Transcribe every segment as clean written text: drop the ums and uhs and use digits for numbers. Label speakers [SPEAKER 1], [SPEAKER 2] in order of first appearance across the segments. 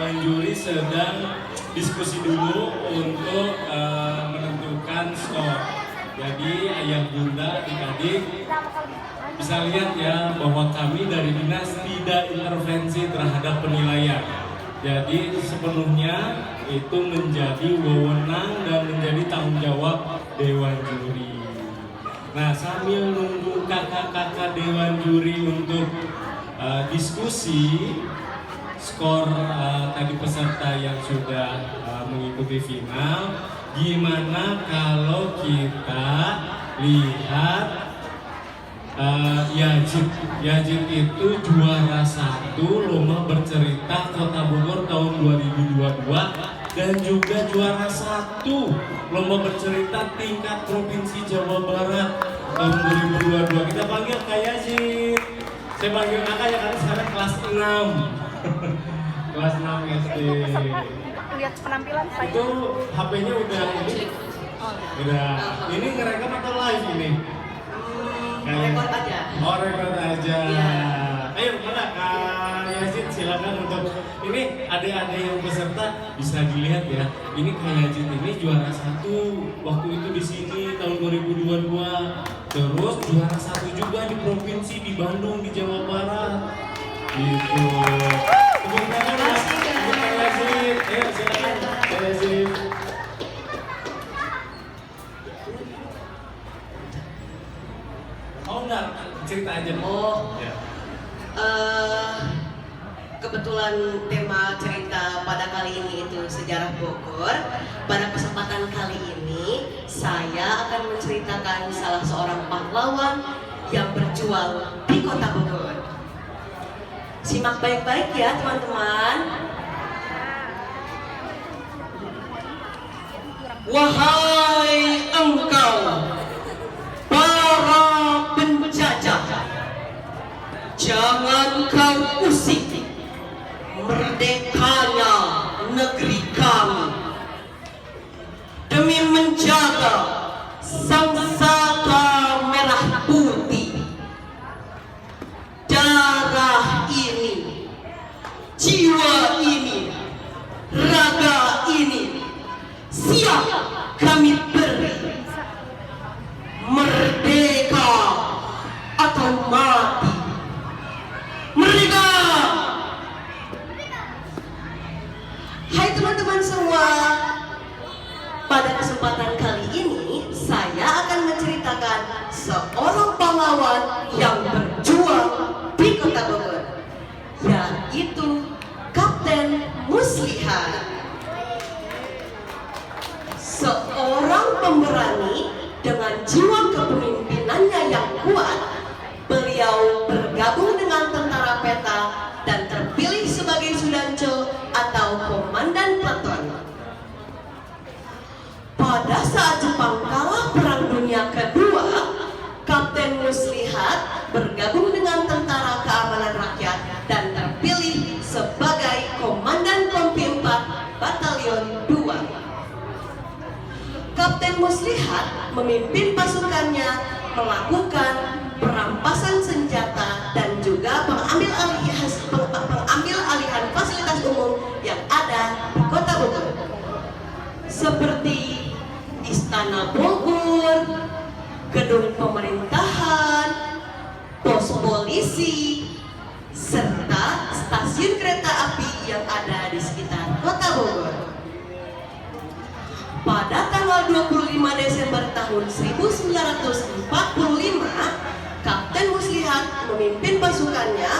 [SPEAKER 1] Dewan Juri sedang diskusi dulu untuk menentukan skor. Jadi ayah bunda adik-adik bisa lihat ya bahwa kami dari dinas tidak intervensi terhadap penilaian. Jadi sepenuhnya itu menjadi wewenang dan menjadi tanggung jawab Dewan Juri. Nah, sambil nunggu kakak-kakak Dewan Juri untuk diskusi skor tadi peserta yang sudah mengikuti final, gimana kalau kita lihat Yajid itu juara 1 lomba bercerita Kota Bogor tahun 2022 dan juga juara 1 lomba bercerita tingkat Provinsi Jawa Barat tahun 2022. Kita panggil Kak Yajid. Saya panggil kakak ya karena sekarang kelas 6. Kelas 6 SD.
[SPEAKER 2] Lihat penampilan saya.
[SPEAKER 1] Itu HP-nya udah ini? Udah. Ini ngerekam atau live ini?
[SPEAKER 3] Rekod aja.
[SPEAKER 1] Oh, rekod aja.
[SPEAKER 3] Iya.
[SPEAKER 1] Ayo, mana Kak Yazid silakan untuk ini adik-adik yang peserta bisa dilihat ya. Ini Kak Yazid ini juara 1 waktu itu di sini tahun 2022. Terus juara 1 juga di provinsi di Bandung di Jawa Barat. Gitu. Tepuk tangan ya. Kak Yazid. Ayo silakan Kak Yazid. Oh enggak, cerita aja.
[SPEAKER 3] Oh,
[SPEAKER 1] Ya.
[SPEAKER 3] Kebetulan tema cerita pada kali ini itu sejarah Bogor. Pada kesempatan kali ini saya akan menceritakan salah seorang pahlawan yang berjuang di Kota Bogor. Simak baik-baik ya teman-teman. Wahai engkau para penjajah, jangan kau usik merdekanya negeri kami. Demi menjaga sangsaka merah putih, darah ini, jiwa ini, raga ini siap kami beri. Merdeka atau mati. Merdeka! Hai teman-teman semua, pada kesempatan kali ini saya akan menceritakan seorang pahlawan yang berjuang di Kota Bogor, yaitu Kapten Muslihat. Seorang pemberani dengan jiwa kepemimpinannya yang kuat, beliau bergabung dengan tentara peta dan terpilih sebagai Sudanco atau komandan peleton. Pada saat Jepang kalah Perang Dunia Kedua, Kapten Muslihat bergabung dengan Tentara Keamanan Rakyat dan terpilih sebagai Komandan Kompi 4 Batalion 2. Kapten Muslihat memimpin pasukannya melakukan perampasan senjata dan juga pengambil alihan fasilitas umum yang ada di Kota Bogor, seperti Istana Bogor, gedung pemerintahan, pos polisi, serta stasiun kereta api yang ada di sekitar Kota Bogor. Pada tanggal 25 Desember tahun 1945, Kapten Muslihat memimpin pasukannya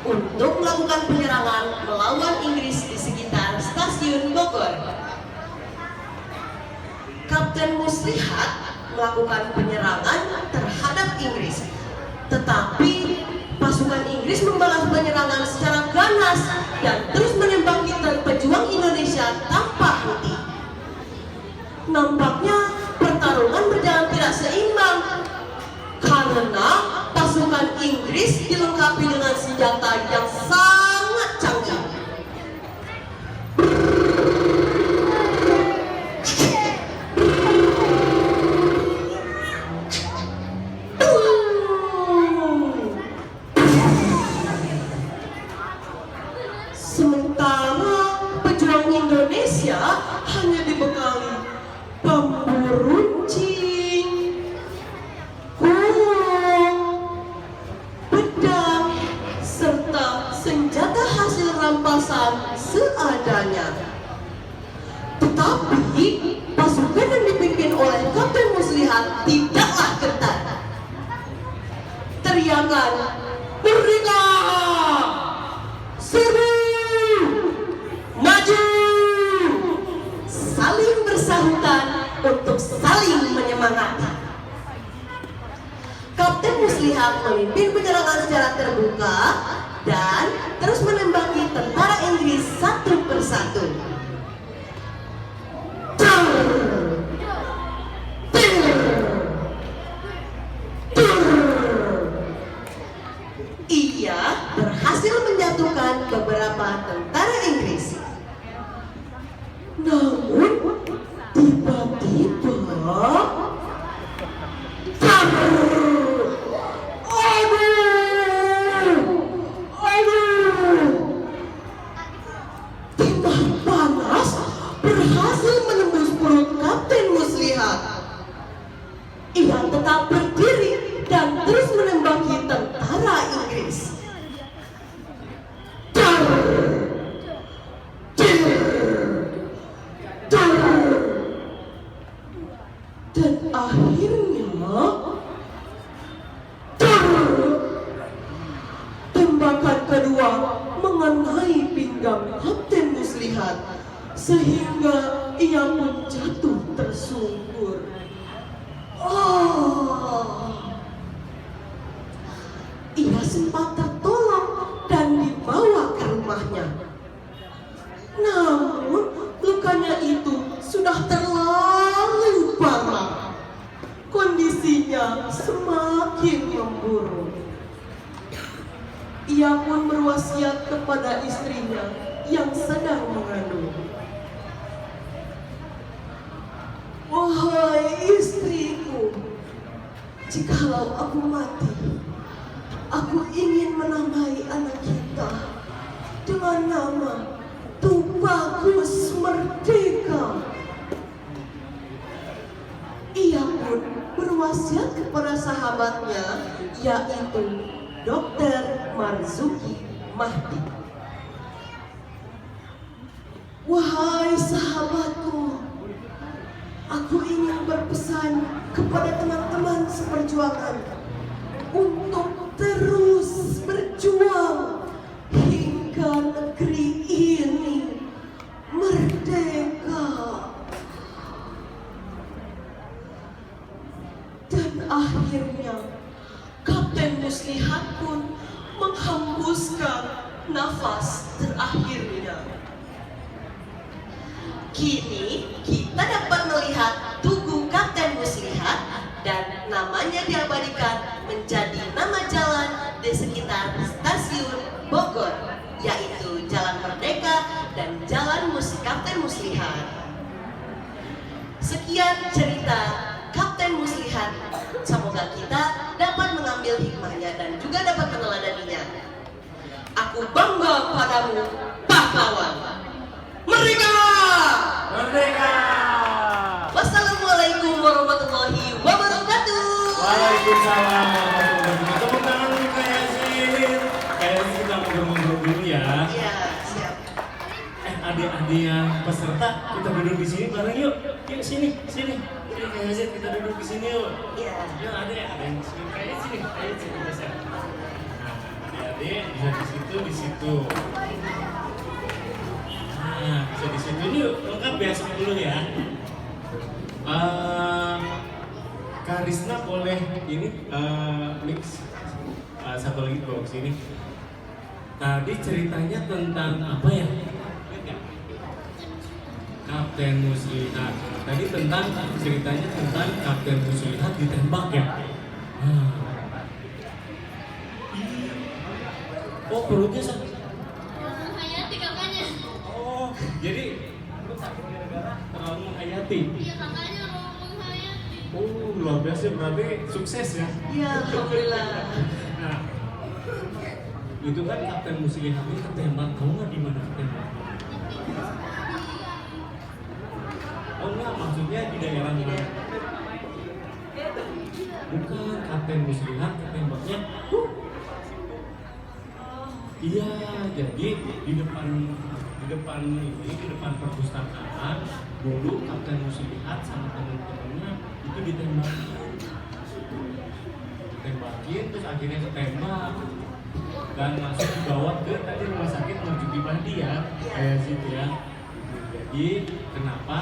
[SPEAKER 3] untuk melakukan penyerangan melawan Inggris di sekitar stasiun Bogor. Kapten Muslihat melakukan penyerangan terhadap Inggris, tetapi pasukan Inggris membalas penyerangan secara ganas dan terus menembaki pejuang Indonesia tanpa henti. Nampaknya pertarungan berjalan tidak seimbang karena pasukan Inggris dilengkapi dengan senjata yang sangat canggih. Sementara hanya dibekali bambu runcing, golong, pedang, serta senjata hasil rampasan seadanya. Tetapi pasukan yang dipimpin oleh Kapten Muslihat tidaklah gentar. Teriakan "Merdeka! Serbu! Maju!" saling bersahutan untuk saling menyemangati. Kapten Muslihat memimpin penyerangan secara terbuka dan terus menembaki tentara Inggris satu persatu. Ia berhasil menjatuhkan beberapa tentara Inggris. Namun tiba-tiba timah panas berhasil menembus perut Kapten Muslihat. Ia tetap berdiri dan terus menembaki tentara Inggris. Dan akhirnya tembakan kedua mengenai pinggang Kapten Muslihat sehingga ia pun jatuh tersungkur. Ia sempat tertolong dan dibawa ke rumahnya. Namun lukanya itu sudah terlalu parah. Kondisinya semakin memburuk. Ia pun berwasiat kepada istrinya yang sedang mengandung. "Wahai istriku, jikalau aku mati, aku ingin menamai anak kita dengan nama Tubagus Merdeka." Ia pun berwasiat kepada sahabatnya, yaitu Dr. Marzuki Mahdi. "Wahai sahabatku, aku ingin berpesan kepada teman-teman seperjuangan untuk terus berjuang hingga negeri ini merdeka." Dan akhirnya Kapten Muslihat pun menghembuskan nafas terakhirnya. Kini kita dapat melihat tugu Kapten Muslihat dan namanya diabadikan menjadi nama jalan di sekitar stasiun Bogor, yaitu Jalan Merdeka dan Jalan Kapten Muslihat. Sekian cerita Kapten Muslihat. Semoga kita dapat mengambil hikmahnya dan juga dapat meneladaninya. Aku bangga padamu, pahlawan. Merdeka!
[SPEAKER 1] Merdeka!
[SPEAKER 3] Wassalamualaikum warahmatullahi wabarakatuh.
[SPEAKER 1] Waalaikumsalam warahmatullahi wabarakatuh. Tepuk tangan untuk Kak Yasin. Kak Yasin, kita ngobrol-ngobrol dulu ya.
[SPEAKER 3] Iya, siap.
[SPEAKER 1] Adik-adik yang peserta, kita duduk di sini bareng yuk. Yuk sini. Sini Kak Yasin, kita duduk di sini yuk.
[SPEAKER 3] Iya.
[SPEAKER 1] Yuk adik, ada yang di sini. Kayak sini biasa. Nah, adik-adik bisa di situ. Nah, bisa di situ yuk. Lengkap ya dulu ya. Kak Risna boleh ini mix satu lagi bawa ke sini. Tadi ceritanya tentang apa ya? Kapten Muslihat. Tadi ceritanya tentang Kapten Muslihat ditembak ya. Oh, perutnya sakit.
[SPEAKER 2] Menghayati kakaknya.
[SPEAKER 1] Oh, jadi lu sakit gara-gara terlalu menghayati.
[SPEAKER 2] Iya, kakaknya mau menghayati.
[SPEAKER 1] Oh, luar biasa, berarti sukses ya.
[SPEAKER 3] Iya, alhamdulillah.
[SPEAKER 1] Nah, itu kan Kapten Muslihat ini ketembak. Kamu nggak di mana ketembak? kerja di daerah mana? Bukan, Kapten Muslihat ketembaknya. Iya, jadi di depan perpustakaan dulu Kapten Muslihat sama teman-temannya itu ditembakin terus akhirnya ketembak dan langsung dibawa ke tadi rumah sakit Marzuki Pandi ya, kayak situ ya. Jadi kenapa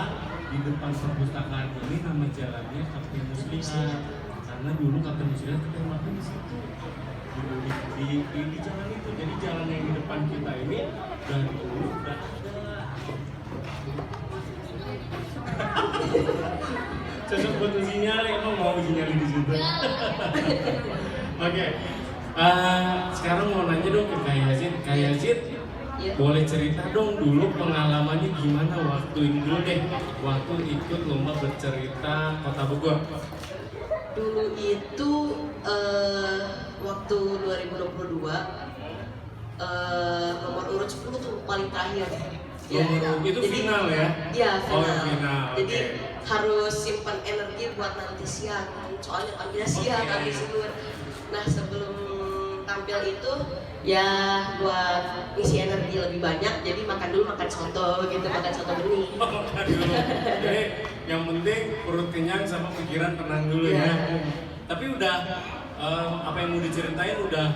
[SPEAKER 1] di depan perpustakaan ini nama jalannya Kapten Muslihat? Karena dulu Kapten Muslihat ketembaknya di situ. Di jalan itu, jadi jalan yang di depan kita ini dari dulu udah ada. Cocok buat sinyal, emang mau sinyal di situ. Oke, sekarang mau nanya dong ke Kak Yazid, boleh cerita dong dulu pengalamannya gimana waktu ikut lomba bercerita Kota Bogor.
[SPEAKER 3] Dulu itu waktu 2022 nomor urut 10 tuh paling terakhir.
[SPEAKER 1] Itu
[SPEAKER 3] jadi,
[SPEAKER 1] final ya?
[SPEAKER 3] Iya, final.
[SPEAKER 1] Oh, final.
[SPEAKER 3] Jadi
[SPEAKER 1] Okay.
[SPEAKER 3] harus simpan energi buat nanti siang. Soalnya tampilnya siang, habis zuhur. Nah, sebelum tampil itu ya buat isi energi lebih banyak, jadi makan soto gitu, makan soto bening.
[SPEAKER 1] Makan dulu. Jadi yang penting perut kenyang sama pikiran tenang dulu ya. Tapi udah apa yang mau diceritain udah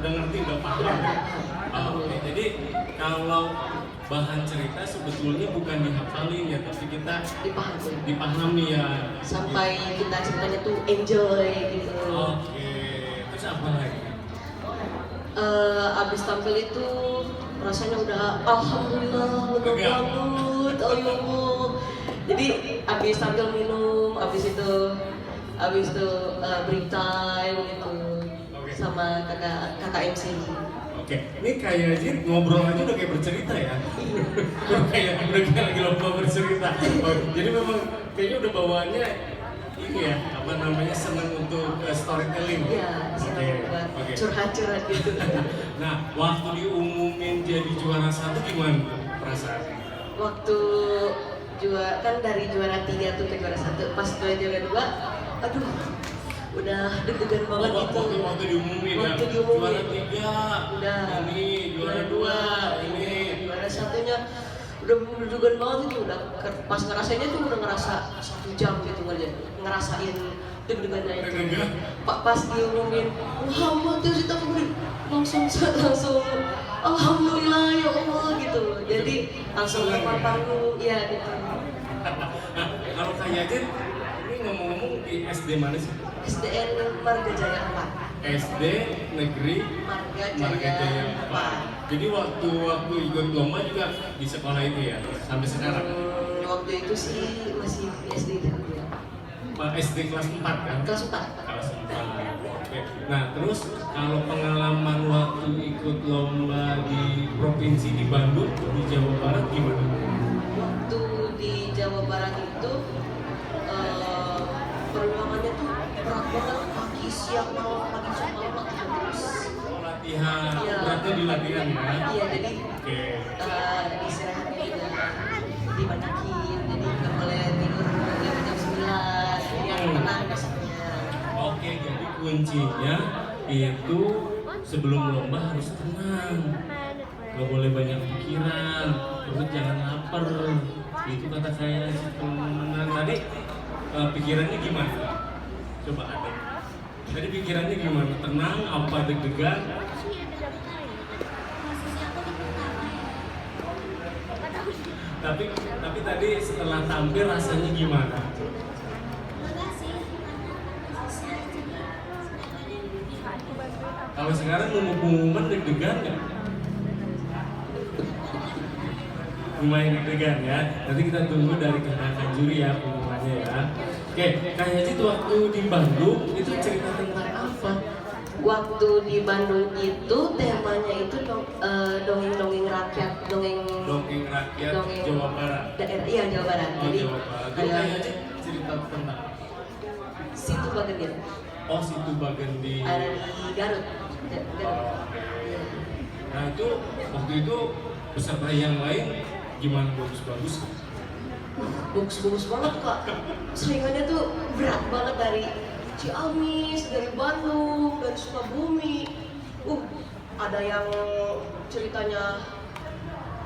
[SPEAKER 1] ngerti, udah paham. Oke. Jadi kalau bahan cerita sebetulnya bukan dihafalin ya, tapi kita dipahami ya.
[SPEAKER 3] Sampai kita ceritanya tuh enjoy gitu.
[SPEAKER 1] Oke. Terus apa lagi?
[SPEAKER 3] Abis tampil itu rasanya udah alhamdulillah udah banget, oh ya Allah. Jadi abis tampil minum, abis itu break time gitu sama kakak MC.
[SPEAKER 1] Oke, ini kayak Yazid ngobrol aja udah kayak bercerita ya. udah kayak lagi lomba bercerita. Jadi memang kayaknya udah bawaannya ini ya, apa namanya, senang untuk storytelling.
[SPEAKER 3] Iya, senang buat curhat-curhat gitu.
[SPEAKER 1] Nah, waktu diumumin jadi juara 1 gimana perasaannya?
[SPEAKER 3] Waktu kan dari juara 3 tuh ke juara 1, pas juara 2, aduh, udah deg-degan banget gitu.
[SPEAKER 1] Waktu diumumin ya, juara 3,
[SPEAKER 3] udah
[SPEAKER 1] ini juara 2, ini
[SPEAKER 3] juara 1-nya udah deg-degan banget itu, udah pas ngerasainnya tuh udah ngerasa 1 jam gitu ngerasain deg-degannya itu. Pas diumumin Muhammad terus kita langsung alhamdulillah ya Allah gitu. Jadi langsung ke panggung ya gitu.
[SPEAKER 1] Nah, kalau Kak Yazid ini ngomong-ngomong di SD mana sih?
[SPEAKER 3] SDN Marga Jaya 4.
[SPEAKER 1] SD Negeri
[SPEAKER 3] Marga Jaya 4.
[SPEAKER 1] Jadi waktu ikut lomba juga di sekolah itu ya, sampai sekarang?
[SPEAKER 3] Waktu itu sih masih SD itu ya.
[SPEAKER 1] SD kelas 4 kan?
[SPEAKER 3] Kelas 4.
[SPEAKER 1] Kelas 4. Oke. Nah terus kalau pengalaman waktu ikut lomba di provinsi di Bandung, di Jawa Barat gimana?
[SPEAKER 3] Waktu di Jawa Barat itu perjuangannya tuh berat banget, pagi siang malam latihan terus.
[SPEAKER 1] Latihan,
[SPEAKER 3] ya.
[SPEAKER 1] Beratnya di latihan ya?
[SPEAKER 3] Iya, jadi istirahatnya juga dibanyakin, jadi nggak boleh tidur jam 9 biar tenang besoknya.
[SPEAKER 1] Oke, jadi kuncinya itu sebelum lomba harus tenang, nggak boleh banyak pikiran, terus jangan lapar. Itu kata saya teman-teman tadi. Pikirannya gimana? Coba ada. Tadi pikirannya gimana? Tenang, apa deg-degan? Tapi tadi setelah tampil rasanya gimana? Kalau sekarang nunggu pengumuman deg-degan nggak? Lumayan deg-degan ya. Nanti kita tunggu dari kedatangan juri ya pengumumannya ya. Oke, Kak Yazid waktu di Bandung itu cerita tentang apa?
[SPEAKER 3] Waktu di Bandung itu temanya itu dongeng rakyat, dongeng
[SPEAKER 1] rakyat Jawa Barat.
[SPEAKER 3] Iya, Jawa Barat.
[SPEAKER 1] Oh,
[SPEAKER 3] Jadi
[SPEAKER 1] Jawa Barat. Itu Kak Yazid cerita tentang
[SPEAKER 3] Situ Bagendit.
[SPEAKER 1] Oh, Situ Bagendit.
[SPEAKER 3] Ada di Garut.
[SPEAKER 1] Nah itu waktu itu peserta yang lain gimana, bagus-bagus?
[SPEAKER 3] bagus-bagus banget kak. Saingannya tuh berat banget dari Ciamis, dari Bandung, dari Sukabumi. Ada yang ceritanya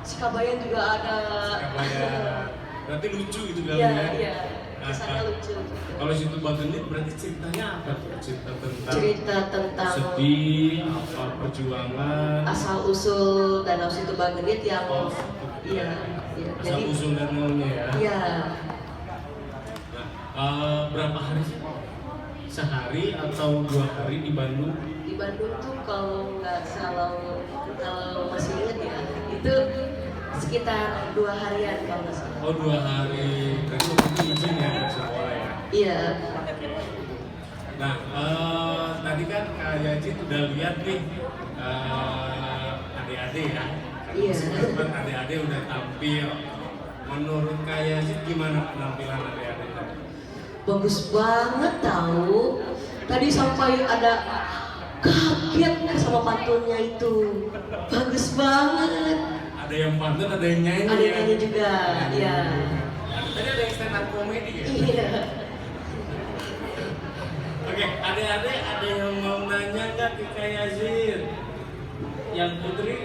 [SPEAKER 3] Sikabayan juga ada.
[SPEAKER 1] Sikabayan. Berarti lucu gitu kan
[SPEAKER 3] Iya,
[SPEAKER 1] ya?
[SPEAKER 3] iya. Kesannya lucu.
[SPEAKER 1] Kalau situ Bagenit berarti ceritanya apa tuh?
[SPEAKER 3] Cerita tentang
[SPEAKER 1] sedih, apa perjuangan,
[SPEAKER 3] asal usul Danau Situ Bagenit yang iya.
[SPEAKER 1] asal usul danaunya ya.
[SPEAKER 3] Iya.
[SPEAKER 1] Nah, berapa hari sih? Sehari atau 2 hari di Bandung?
[SPEAKER 3] Di Bandung tuh kalau masih inget ya, itu sekitar 2 harian kalau nggak salah.
[SPEAKER 1] Oh 2 hari, berarti waktu itu izin ya dari sekolah ya?
[SPEAKER 3] Iya.
[SPEAKER 1] Nah, tadi kan Kak Yajid udah lihat nih adik-adik ya.
[SPEAKER 3] Iya.
[SPEAKER 1] Kan adik-adik udah tampil. Menurut Kak Yajid gimana penampilan adik-adik tadi?
[SPEAKER 3] Bagus banget tahu. Tadi sampai ada kaget sama pantunnya itu. Bagus banget.
[SPEAKER 1] Ada yang pantun, ada yang nyanyi.
[SPEAKER 3] Ada yang nyanyi juga, iya.
[SPEAKER 1] Tadi ada yang stand up comedy ya?
[SPEAKER 3] Iya.
[SPEAKER 1] Oke, adik-adik ada yang mau nanya nggak ke Kak Yazid? Yang Putri?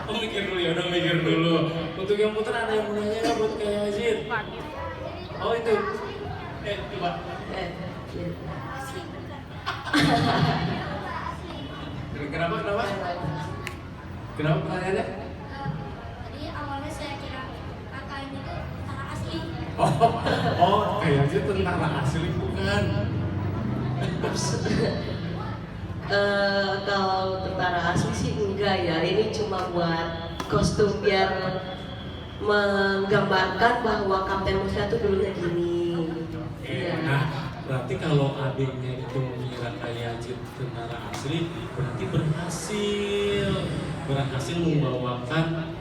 [SPEAKER 1] Oh mikir dulu ya, udah mikir dulu. Untuk yang Putri ada yang mau nanya nggak buat Kak Yazid? Oh itu. Coba.
[SPEAKER 3] Iya.
[SPEAKER 1] Kenapa? Kenapa pertanyaannya?
[SPEAKER 2] Tadi awalnya saya kira kakak ini tuh tentara asli.
[SPEAKER 1] Kak Yazid tentara asli bukan?
[SPEAKER 3] Kalau tentara asli sih enggak ya. Ini cuma buat kostum biar menggambarkan bahwa Kapten Musda tuh dulunya gini. Iya.
[SPEAKER 1] Nah, berarti kalau adiknya itu mengira Kak Yazid tentara asli, berarti berhasil membawakan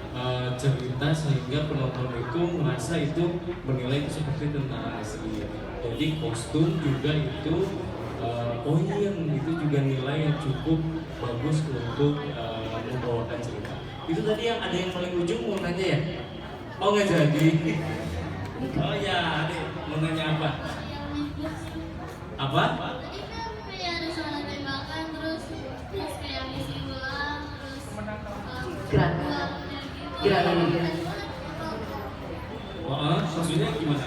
[SPEAKER 1] cerita sehingga penonton itu merasa itu menilai itu seperti tentara asli. Jadi kostum juga itu itu juga nilai yang cukup bagus untuk membawakan cerita. Itu tadi yang ada yang paling ujung mau nanya ya? Oh nggak jadi? Oh ya, adik mau nanya apa? Apa?
[SPEAKER 2] Tadi kan kayak ada suara tembakan terus kayak misi ulang terus
[SPEAKER 3] Gerakan.
[SPEAKER 1] Maksudnya gimana?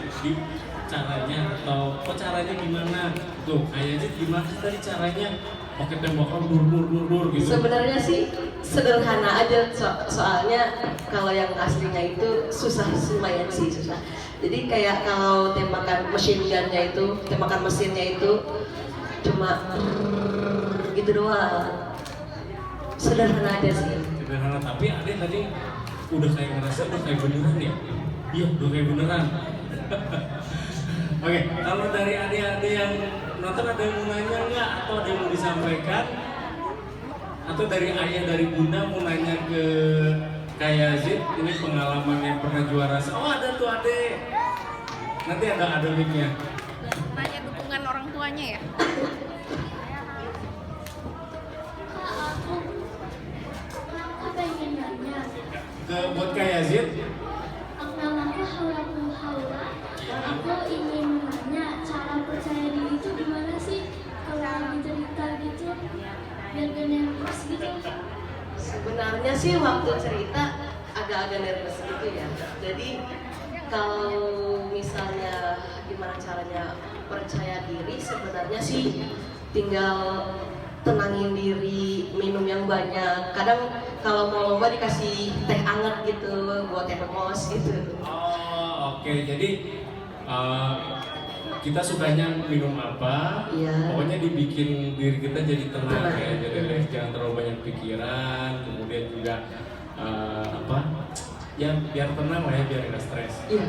[SPEAKER 1] Caranya atau caranya gimana? Tuh, kayaknya gimana sih tadi caranya? Pakai tembakan dur gitu.
[SPEAKER 3] Sebenarnya sih sederhana aja, soalnya kalau yang aslinya itu lumayan susah. Jadi kayak kalau tembakan tembakan mesinnya itu cuma gitu doang. Sederhana aja sih.
[SPEAKER 1] Sederhana, tapi adek tadi udah kayak ngerasa udah kayak beneran ya? Iya, udah kayak beneran. Oke, kalau dari adik-adik yang nonton ada yang mau nanya nggak? Atau ada yang mau disampaikan? Atau dari ayah, dari bunda mau nanya ke Kak Yazid, ini pengalaman yang pernah juara. Oh ada tuh adek. Nanti ada mic-nya.
[SPEAKER 4] Nanya dukungan orang tuanya ya?
[SPEAKER 2] aku pengen nanya.
[SPEAKER 1] Buat Kak Yazid.
[SPEAKER 2] Namaku Haula. Aku ingin nanya cara percaya diri itu gimana sih kalau lagi cerita gitu biar gak nervous gitu.
[SPEAKER 3] Sebenarnya sih waktu cerita agak-agak nervous gitu ya. Jadi kalau misalnya gimana caranya percaya diri, sebenarnya sih tinggal tenangin diri, minum yang banyak. Kadang kalau mau lomba dikasih teh anget gitu buat emosi gitu.
[SPEAKER 1] Oh oke. Jadi kita sukanya minum apa?
[SPEAKER 3] Iya.
[SPEAKER 1] Pokoknya dibikin diri kita jadi tenang ya. Jadi jangan terlalu banyak pikiran. Kemudian juga ya biar tenang lah ya, biar nggak stres.
[SPEAKER 3] Iya.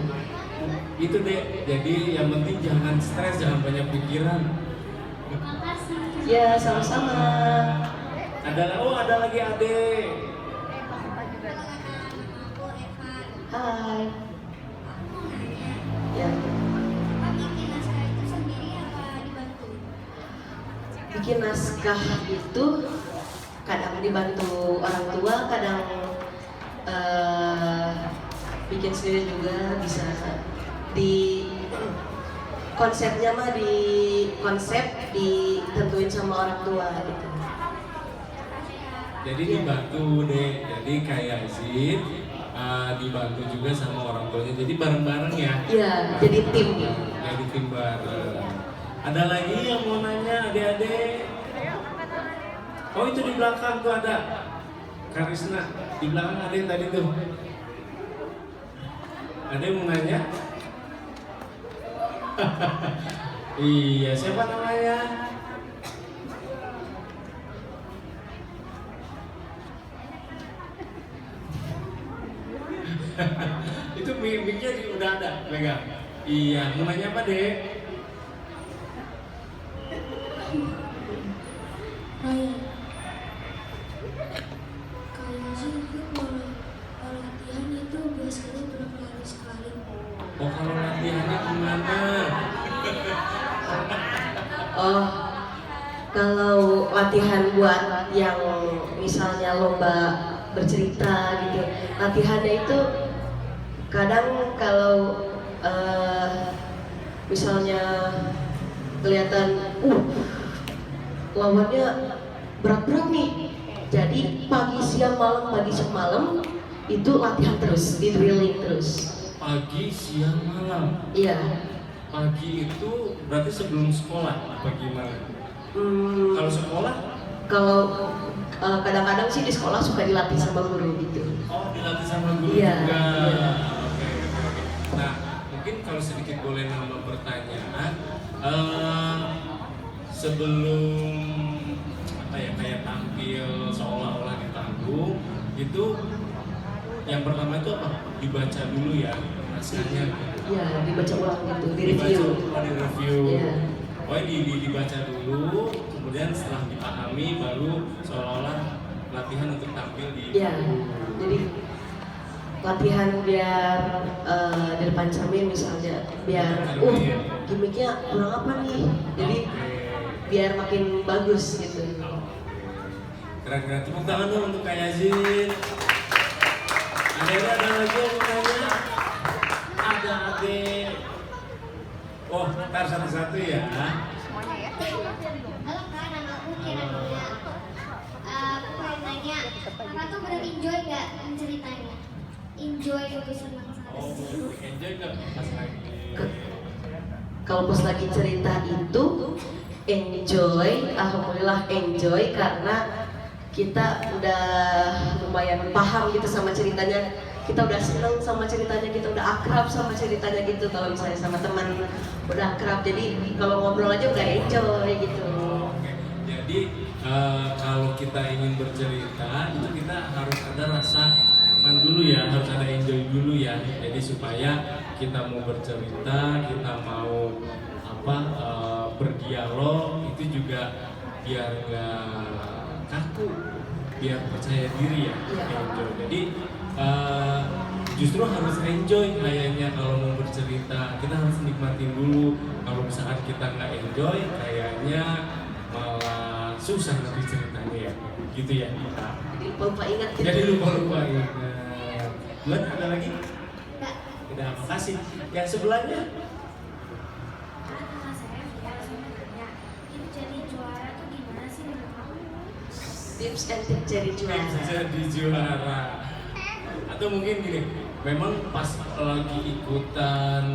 [SPEAKER 1] Itu deh. Jadi yang penting jangan stres, jangan banyak pikiran.
[SPEAKER 2] Makasih.
[SPEAKER 3] Ya sama-sama.
[SPEAKER 1] Ada lagi adek.
[SPEAKER 2] Aku Evan.
[SPEAKER 3] Hai. Ya.
[SPEAKER 2] Bikin naskah itu sendiri apa dibantu?
[SPEAKER 3] Bikin naskah itu kadang dibantu orang tua, kadang bikin sendiri juga bisa. Di konsepnya mah di konsep ditentuin sama orang tua gitu.
[SPEAKER 1] Jadi dibantu deh, jadi kayak Zid dibantu juga sama orang tuanya, jadi bareng-bareng ya.
[SPEAKER 3] Iya, jadi tim.
[SPEAKER 1] Jadi tim bareng. Ada lagi yang mau nanya adik-adik? Oh itu di belakang tuh ada Karisna, di belakang ada yang tadi tuh. Ada yang mau nanya? Iya, siapa namanya? Itu mic-nya udah ada, pegang. Iya, mau nanya apa deh?
[SPEAKER 2] Kayak sih itu kalau latihan itu biasanya berapa hari sekali.
[SPEAKER 1] Oh kalau latihannya gimana?
[SPEAKER 3] Oh, kalau latihan buat yang misalnya lomba bercerita gitu, latihannya itu kadang kalau misalnya kelihatan lawannya berat-berat nih, jadi pagi siang malam itu latihan terus, di drilling terus.
[SPEAKER 1] Pagi, siang, malam.
[SPEAKER 3] Iya.
[SPEAKER 1] Pagi itu berarti sebelum sekolah apa gimana? Kalau sekolah?
[SPEAKER 3] Kalau kadang-kadang sih di sekolah suka dilatih sama guru gitu.
[SPEAKER 1] Oh dilatih sama guru
[SPEAKER 3] Iya,
[SPEAKER 1] juga.
[SPEAKER 3] iya.
[SPEAKER 1] Oke. Nah mungkin kalau sedikit boleh nambah pertanyaan, sebelum apa ya kayak tampil seolah-olah di panggung itu yang pertama itu apa? Dibaca dulu ya naskahnya.
[SPEAKER 3] Iya, dibaca ulang gitu, di review.
[SPEAKER 1] Di review.
[SPEAKER 3] Iya.
[SPEAKER 1] Oh dibaca dulu, kemudian setelah dipahami baru seolah-olah latihan untuk tampil di.
[SPEAKER 3] Iya. Jadi latihan biar di depan cermin misalnya, biar gimmicknya kurang apa nih, jadi biar makin bagus gitu.
[SPEAKER 1] Kira-kira tepuk tangan dong untuk Kak Yazid. Ada lagi yang mau nanya? Ada adik. Oh, ntar satu-satu ya.
[SPEAKER 4] Semuanya ya.
[SPEAKER 2] Halo Kak, nama aku Kira Nuria. Aku pengen nanya, Kakak tuh bener enjoy nggak ceritanya? Enjoy gitu, senang
[SPEAKER 1] Oh,
[SPEAKER 2] sekali.
[SPEAKER 1] enjoy nggak pas lagi?
[SPEAKER 3] Kalau pas lagi cerita itu enjoy, alhamdulillah enjoy karena kita udah lumayan paham gitu sama ceritanya, kita udah seneng sama ceritanya, kita udah akrab sama ceritanya gitu. Kalau misalnya sama teman udah akrab, jadi kalau ngobrol aja udah enjoy gitu.
[SPEAKER 1] Oke. Jadi kalau kita ingin bercerita itu kita harus ada rasa aman dulu ya, harus ada enjoy dulu ya. Jadi supaya kita mau bercerita, kita mau berdialog itu juga biar nggak kaku, biar percaya diri ya, enjoy. Jadi justru harus enjoy kayaknya kalau mau bercerita, kita harus nikmatin dulu. Kalau misalkan kita nggak enjoy, kayaknya malah susah nanti ceritanya ya, gitu ya kita.
[SPEAKER 3] Jadi lupa ingat gitu.
[SPEAKER 1] Jadi lupa ingat. Buat ada lagi?
[SPEAKER 2] Enggak.
[SPEAKER 1] Udah, makasih. Yang sebelahnya?
[SPEAKER 2] Nama saya Fia, saya nanya, ini jadi juara tuh gimana sih menurut kamu?
[SPEAKER 3] Tips and tips jadi juara.
[SPEAKER 1] Jadi juara. Atau mungkin gini, memang pas lagi ikutan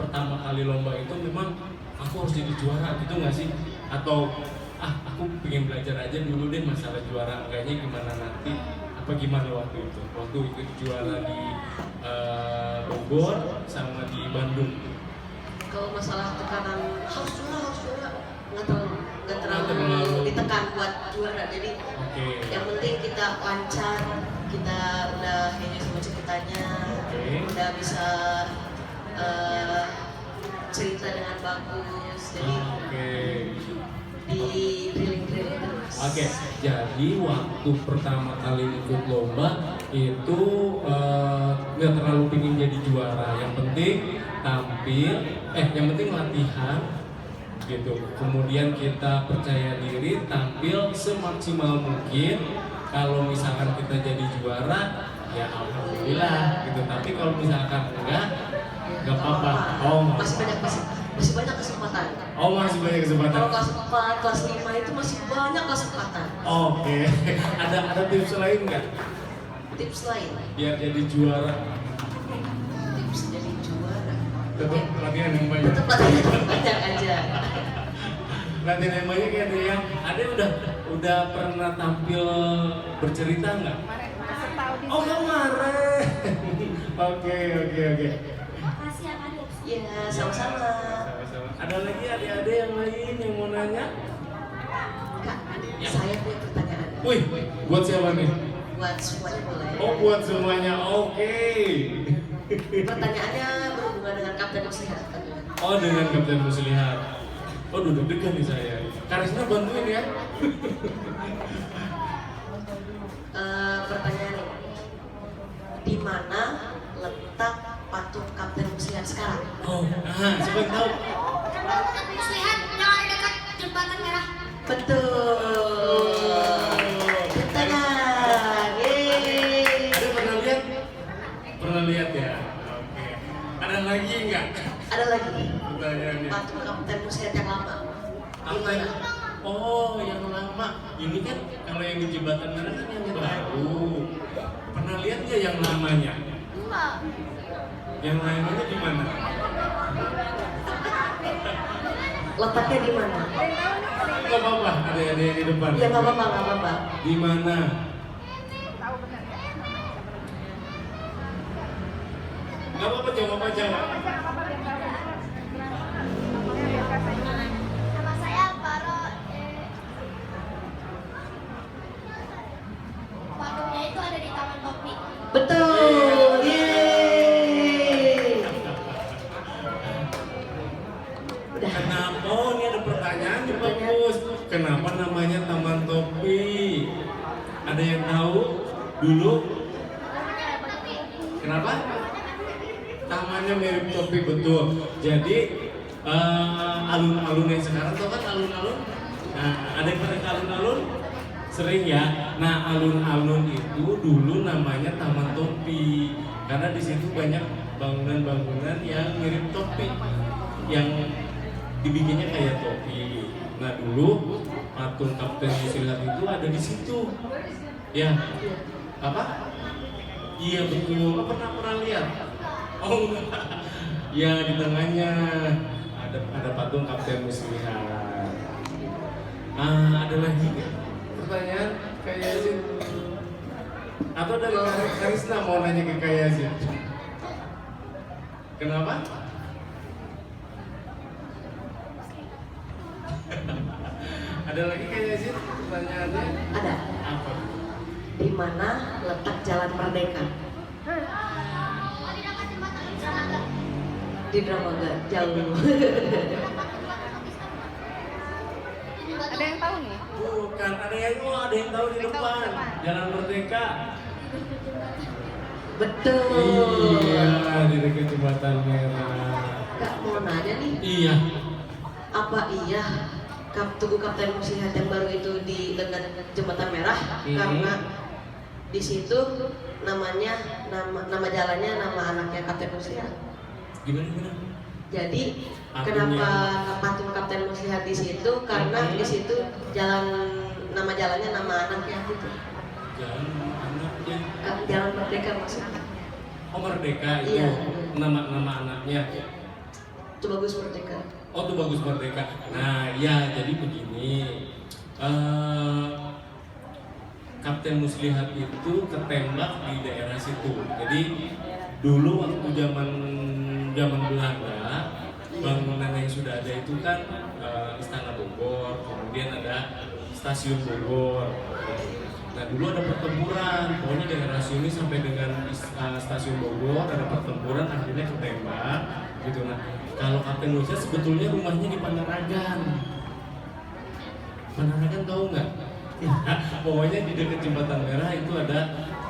[SPEAKER 1] pertama kali lomba itu memang aku harus jadi juara gitu nggak sih? Atau aku pengen belajar aja dulu deh masalah juara, kayaknya gimana nanti? Apa gimana waktu itu? Waktu ikut juara di Bogor sama di Bandung.
[SPEAKER 3] Kalau masalah tekanan harus juara nggak terlalu ditekan buat juara. Jadi yang penting kita lancar, kita udah enjoy sama ceritanya, udah bisa cerita dengan bagus. Jadi di drilling terus.
[SPEAKER 1] Oke, jadi waktu pertama kali ikut lomba itu nggak terlalu pingin jadi juara. Yang penting tampil, yang penting latihan gitu. Kemudian kita percaya diri, tampil semaksimal mungkin. Kalau misalkan kita jadi juara, ya alhamdulillah gitu. Tapi kalau misalkan enggak apa-apa. Oh,
[SPEAKER 3] masih banyak kesempatan.
[SPEAKER 1] oh masih banyak kesempatan.
[SPEAKER 3] Kalau kelas 4, kelas 5 itu masih banyak kesempatan.
[SPEAKER 1] Oke, ada tips lain nggak
[SPEAKER 3] Tips lain,
[SPEAKER 1] biar jadi juara?
[SPEAKER 3] tips jadi juara.
[SPEAKER 1] Tetap latihan yang banyak.
[SPEAKER 3] Tetap latihan banyak aja.
[SPEAKER 1] Latihan yang banyak ya deh ya. Ada udah pernah tampil bercerita nggak?
[SPEAKER 4] Kemarin peserta audisi.
[SPEAKER 1] Oh kemarin. Oke.
[SPEAKER 2] Makasih ya Kak.
[SPEAKER 3] Ya, sama-sama.
[SPEAKER 1] Sama-sama. Ada lagi adik-adik yang lain yang mau nanya?
[SPEAKER 3] Kak,
[SPEAKER 1] Ya.
[SPEAKER 3] saya punya pertanyaan.
[SPEAKER 1] Wih, buat siapa nih?
[SPEAKER 3] Buat semuanya boleh.
[SPEAKER 1] Oh buat semuanya, oke.
[SPEAKER 3] Pertanyaannya berhubungan dengan Kapten Muslihat.
[SPEAKER 1] Oh dengan Kapten Muslihat. Oh deg-degan nih saya. Karisna bantuin ya.
[SPEAKER 3] Pertanyaan ini, di mana letak patung Kapten Muslihat sekarang?
[SPEAKER 1] Oh, siapa yang tahu?
[SPEAKER 2] Muslihat jangan dekat jembatan merah.
[SPEAKER 3] Betul. Tangan. Yeay.
[SPEAKER 1] Ada pernah lihat? Pernah lihat ya? Oke. Ada lagi nggak?
[SPEAKER 3] Ada lagi
[SPEAKER 1] Pertanyaannya.
[SPEAKER 3] patung Kapten Muslihat yang lama. Di
[SPEAKER 1] Apa
[SPEAKER 3] mana?
[SPEAKER 1] Oh, yang lama. Ini kan kalau yang di Jembatan Merah kan yang baru. Pernah lihat nggak yang lamanya?
[SPEAKER 2] Enggak.
[SPEAKER 1] Yang lainnya di mana?
[SPEAKER 3] Letaknya di mana?
[SPEAKER 1] Nggak apa-apa, ada yang di depan.
[SPEAKER 3] Ya nggak apa-apa, nggak apa-apa.
[SPEAKER 1] Di mana?
[SPEAKER 4] Tahu benar ya?
[SPEAKER 1] Nggak apa-apa, jawab aja.
[SPEAKER 2] Nama saya Faro. Patungnya itu ada di Taman Topi.
[SPEAKER 3] Betul. Yeay. Udah.
[SPEAKER 1] Kenapa? Oh, ini ada pertanyaan nih bagus. Kenapa namanya Taman Topi? Ada yang tahu dulu? Kenapa? Tamannya mirip topi, betul. Jadi alun-alun yang sekarang tuh kan alun-alun. Nah, ada yang pernah ke alun-alun? Sering ya. Nah, alun-alun itu dulu namanya Taman Topi karena di situ banyak bangunan-bangunan yang mirip topi, yang dibikinnya kayak topi. Nah, dulu patung Kapten Muslihat itu ada di situ. Ya. Apa? Iya betul. Oh, pernah lihat? Oh enggak. Ya di tengahnya ada patung Kapten Muslihat. Ada lagi nggak pertanyaan Kak Yazid? Atau dari Karisna mau nanya ke Kak Yazid? Kenapa? Ada lagi Kak Yazid pertanyaannya?
[SPEAKER 3] Ada.
[SPEAKER 1] Apa?
[SPEAKER 3] Di mana letak Jalan Merdeka? Di Dramaga. Jauh.
[SPEAKER 4] Ada yang tahu nih?
[SPEAKER 1] Bukan, ada yang tahu di depan. Jalan Merdeka.
[SPEAKER 3] Betul.
[SPEAKER 1] Iya, di dekat Jembatan Merah.
[SPEAKER 3] Kak mau nanya nih,
[SPEAKER 1] Iya.
[SPEAKER 3] apa iya Tugu Kapten Muslihat yang baru itu di dekat Jembatan Merah? Karena di situ namanya nama jalannya nama anaknya Kapten Muslihat.
[SPEAKER 1] Gimana?
[SPEAKER 3] Jadi
[SPEAKER 1] Patungnya.
[SPEAKER 3] kenapa patung Kapten Muslihat di situ? Karena di situ nama jalannya nama anaknya gitu.
[SPEAKER 1] Jalan anaknya.
[SPEAKER 3] Jalan Merdeka maksudnya.
[SPEAKER 1] Oh Merdeka itu
[SPEAKER 3] Iya.
[SPEAKER 1] nama anaknya.
[SPEAKER 3] Itu bagus Merdeka.
[SPEAKER 1] Oh tuh bagus Merdeka. Nah ya jadi begini. Kapten Muslihat itu ketembak di daerah situ. Jadi dulu waktu zaman Belanda, bangunan yang sudah ada itu kan Istana Bogor, kemudian ada Stasiun Bogor. Nah dulu ada pertempuran, pokoknya daerah sini sampai dengan Stasiun Bogor ada pertempuran, akhirnya ketembak gitu. Nah kalau Kapten Muslihat sebetulnya rumahnya di Panaragan. Panaragan tahu nggak? Pokoknya di dekat Jembatan Merah itu ada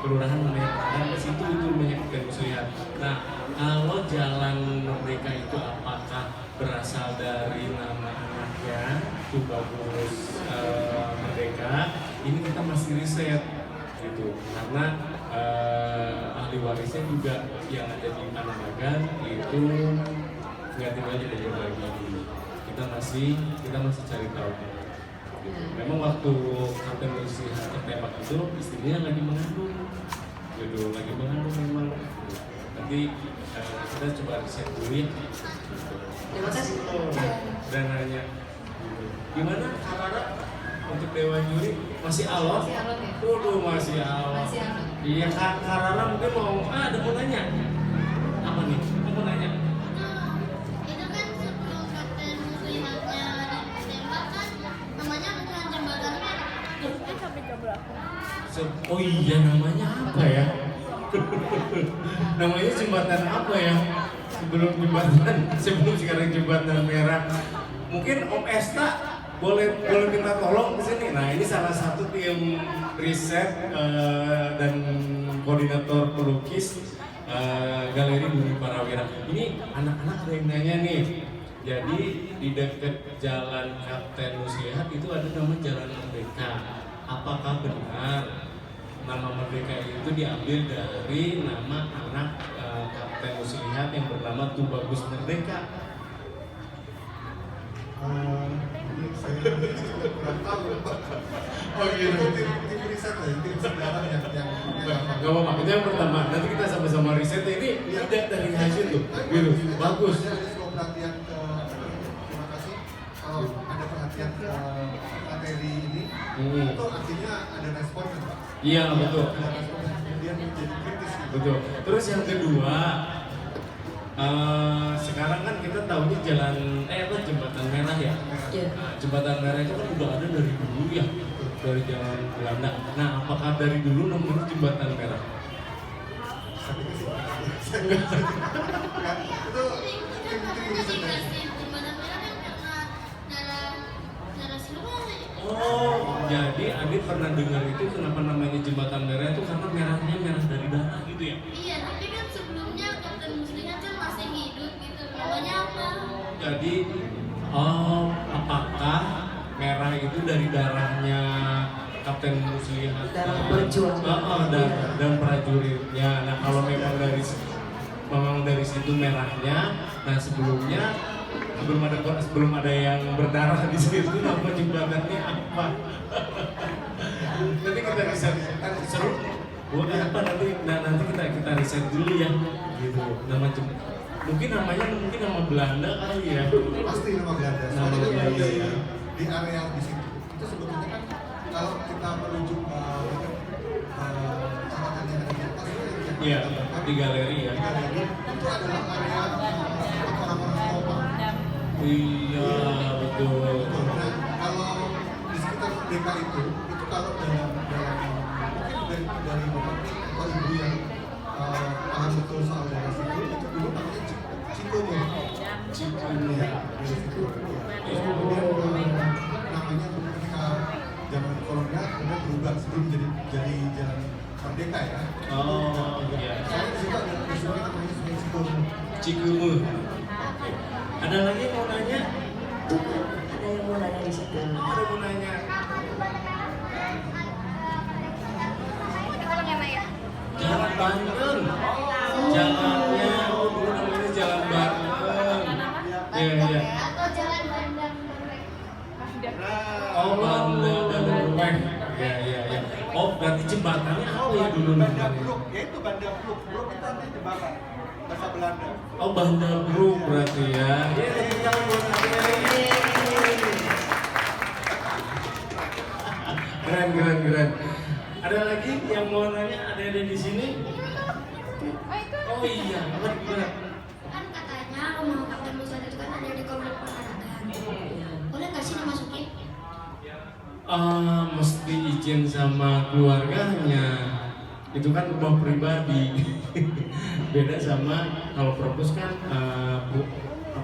[SPEAKER 1] kelurahan namanya Panaragan, di situ itu rumahnya Kapten Muslihat. Nah kalau Jalan Merdeka itu apakah berasal dari nama anaknya itu bagus Merdeka? Ini kita masih riset gitu karena warisnya juga yang ada di Panamagan itu nggak tinggal di Bogor lagi. Kita masih cari tahu. Memang waktu Kapten Lucy tertembak itu istrinya lagi mengandung, gitu, lagi mengandung memang. Nanti kita coba riset dulu ya.
[SPEAKER 3] Terima kasih.
[SPEAKER 1] Dan nanya, gimana Karara untuk Dewa Juri masih alot?
[SPEAKER 5] Masih alot ya?
[SPEAKER 1] Waduh, masih alot.
[SPEAKER 5] Masih alot.
[SPEAKER 1] Iya, Karara mungkin mau ada mau nanya. Apa nih? Mau nanya?
[SPEAKER 2] Itu kan sebelum Kapten Muslihatnya ditembak kan namanya bukan jembatan merah.
[SPEAKER 4] Sampai ke belakang.
[SPEAKER 1] Oh iya, namanya apa ya? Namanya jembatan apa ya? Sebelum sekarang jembatan merah. Mungkin Om Esta boleh minta tolong di sini. Nah, ini salah satu tim riset dan koordinator pelukis Galeri Bumi Parawira. Ini anak-anak ada yang nanya nih. Jadi di dekat Jalan Kapten Muslihat itu ada nama Jalan Merdeka. Apakah benar nama Merdeka itu diambil dari nama anak Kapten Muslihat yang bernama Tubagus Merdeka?
[SPEAKER 6] Ini saya kurang tahu. Oh gitu. Tim riset lah, tim sejarah yang
[SPEAKER 1] Gak apa-apa, itu yang pertama. Nanti kita sama-sama riset. Ini tidak dari hasil tuh, gitu. Bagus.
[SPEAKER 6] Ada sebuah perhatian ke, terima kasih. Kalau ada perhatian ke materi ini, itu artinya ada respon kan Pak?
[SPEAKER 1] Iya, betul.
[SPEAKER 6] Ada respon yang kemudian menjadi kritis.
[SPEAKER 1] Betul. Terus yang kedua, sekarang kan kita tahunya jembatan merah ya.
[SPEAKER 3] Iya.
[SPEAKER 1] Nah, jembatan merah itu kan udah ada dari dulu ya, dari zaman Belanda. Nah, apakah dari dulu namanya jembatan merah?
[SPEAKER 6] Saya pikir sih. Itu tim riset ya.
[SPEAKER 2] Jembatan merah kan karena darah siluman.
[SPEAKER 1] Oh, jadi Adit pernah dengar itu kenapa namanya jembatan merah itu karena merahnya merah dari darah gitu ya?
[SPEAKER 2] Iya, tapi kan sebelumnya Kapten Muslihat kan masih hidup gitu. Namanya apa?
[SPEAKER 1] Jadi, apakah merah itu dari darahnya Kapten Muslihat?
[SPEAKER 3] Darah perjuangan.
[SPEAKER 1] Dan prajuritnya. Nah, kalau memang dari situ merahnya, nah sebelumnya sebelum ada yang berdarah di situ, nama jembatannya apa? Nanti kita riset, seru. Buat apa nanti kita riset dulu ya, gitu. Mungkin namanya nama Belanda kali ya.
[SPEAKER 6] Pasti nama Belanda.
[SPEAKER 1] Nama
[SPEAKER 6] Soalnya
[SPEAKER 1] Belanda, ya.
[SPEAKER 6] di area di situ itu sebetulnya kan kalau kita merujuk catatan yang ada di atas yang
[SPEAKER 1] Iya,
[SPEAKER 6] kita
[SPEAKER 1] di galeri ya.
[SPEAKER 6] di galeri itu adalah area orang-orang Eropa.
[SPEAKER 1] Iya, betul.
[SPEAKER 6] Nah, kalau di sekitar Merdeka itu kalau dalam mungkin dari bapak atau ibu yang paham betul soal daerah situ itu dulu namanya Cikongo. Ya, dari situ. Terus kemudian namanya ketika zaman kolonial kemudian berubah sebelum jadi jalan Merdeka ya.
[SPEAKER 1] Oh, iya.
[SPEAKER 6] Soalnya di situ ada sungai namanya Sungai Cikongo.
[SPEAKER 1] Cikungu. Oke. Ada lagi yang mau nanya?
[SPEAKER 3] Ada yang mau nanya di situ.
[SPEAKER 1] Ada mau nanya? Jalan Banten. Jalannya, dulu namanya Jalan Banten. Iya, iya.
[SPEAKER 2] Atau jalan Bandang
[SPEAKER 1] Oh, Banda dan Ruweng. Iya, iya, iya. Oh, berarti jembatannya apa ya dulu
[SPEAKER 6] Banda
[SPEAKER 1] namanya?
[SPEAKER 6] Blok, yaitu Banda Blok. Blok itu artinya jembatan bahasa Belanda.
[SPEAKER 1] Oh, Banda Brook berarti ya. Iya, tepuk tangan buat kalian. Keren. Ada lagi yang mau nanya? Ada di sini? Oh iya, apa gimana?
[SPEAKER 2] kan katanya rumah Kapten Muslihat itu kan ada di komplek Panaragan. Boleh nggak sih dimasukin?
[SPEAKER 1] Mesti izin sama keluarganya. Itu kan rumah pribadi. Beda sama kalau perpus kan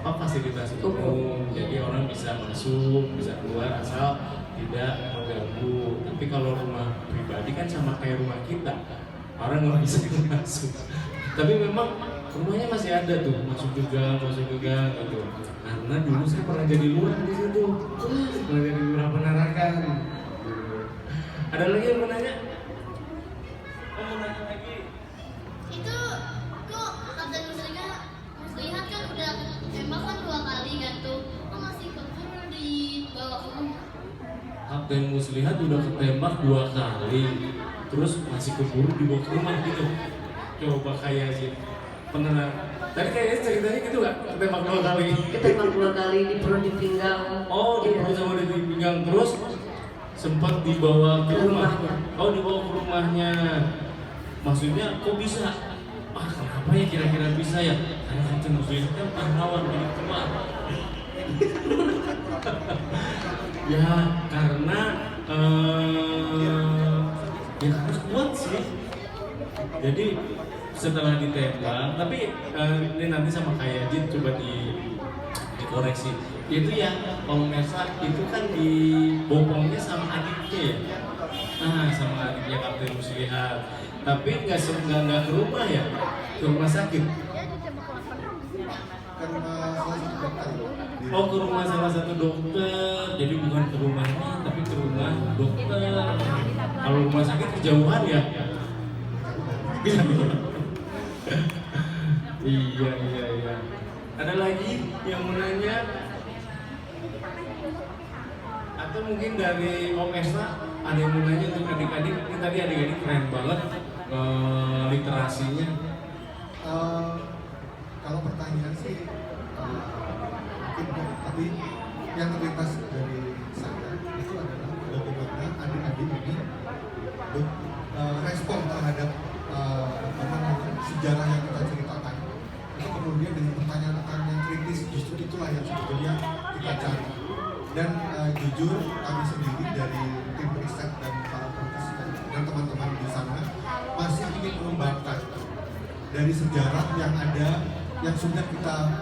[SPEAKER 1] fasilitas umum. Jadi orang bisa masuk, bisa keluar asal tidak mengganggu. Tapi kalau rumah pribadi kan sama kayak rumah kita, orang nggak bisa masuk. Tapi memang rumahnya masih ada tuh, masuk juga gitu. Karena dulu saya pernah jadi lurah di situ, pernah jadi lurah Panaragan. Ada lagi yang mau nanya? Mau nanya lagi?
[SPEAKER 2] Itu
[SPEAKER 1] Kapten Muslihat udah ketembak 2 kali, terus masih keburu dibawa ke rumah gitu. Coba kayak sih pernah tadi kayaknya ceritanya gitu nggak, ketembak 2 kali.
[SPEAKER 3] Ketembak 2 kali di perut di pinggang.
[SPEAKER 1] Oh,
[SPEAKER 3] Iya.
[SPEAKER 1] dibawa sama di pinggang, terus sempat dibawa ke
[SPEAKER 3] Ke
[SPEAKER 1] rumah.
[SPEAKER 3] rumahnya.
[SPEAKER 1] Oh, dibawa ke rumahnya. Maksudnya kok bisa? Ah, kenapa ya kira-kira bisa ya? Karena Kapten Muslihat kan pahlawan milik Kemar. Ya karena ya harus kuat sih. Jadi setelah ditembak, tapi ini nanti sama kayak Jin coba dikoreksi. Itu ya Om Mersa itu kan dibopongnya sama adiknya ya. Nah, sama adiknya Kapten Muslihat. Tapi nggak ke rumah ya, ke rumah sakit.
[SPEAKER 6] Karena salah satu dokter
[SPEAKER 1] Oh, ke rumah salah satu dokter. Jadi bukan ke rumahnya, tapi ke rumah dokter. Kalau rumah sakit kejauhan ya. Iya. Ada lagi yang mau nanya? Atau mungkin dari Om Esra ada yang mau nanya untuk adik-adik? Ini tadi adik-adik keren banget literasinya.
[SPEAKER 6] Kalau pertanyaan sih mungkin ya, tapi yang terlintas dari saya itu adalah bagaimana adik-adik ini respon terhadap apa namanya, sejarah yang kita ceritakan. Itu kemudian dengan pertanyaan-pertanyaan yang kritis, justru itulah yang sebetulnya kita cari. Dan jujur kami sendiri dari tim riset dan para politisi dan teman-teman di sana masih ingin mengembangkan dari sejarah yang ada, yang sudah kita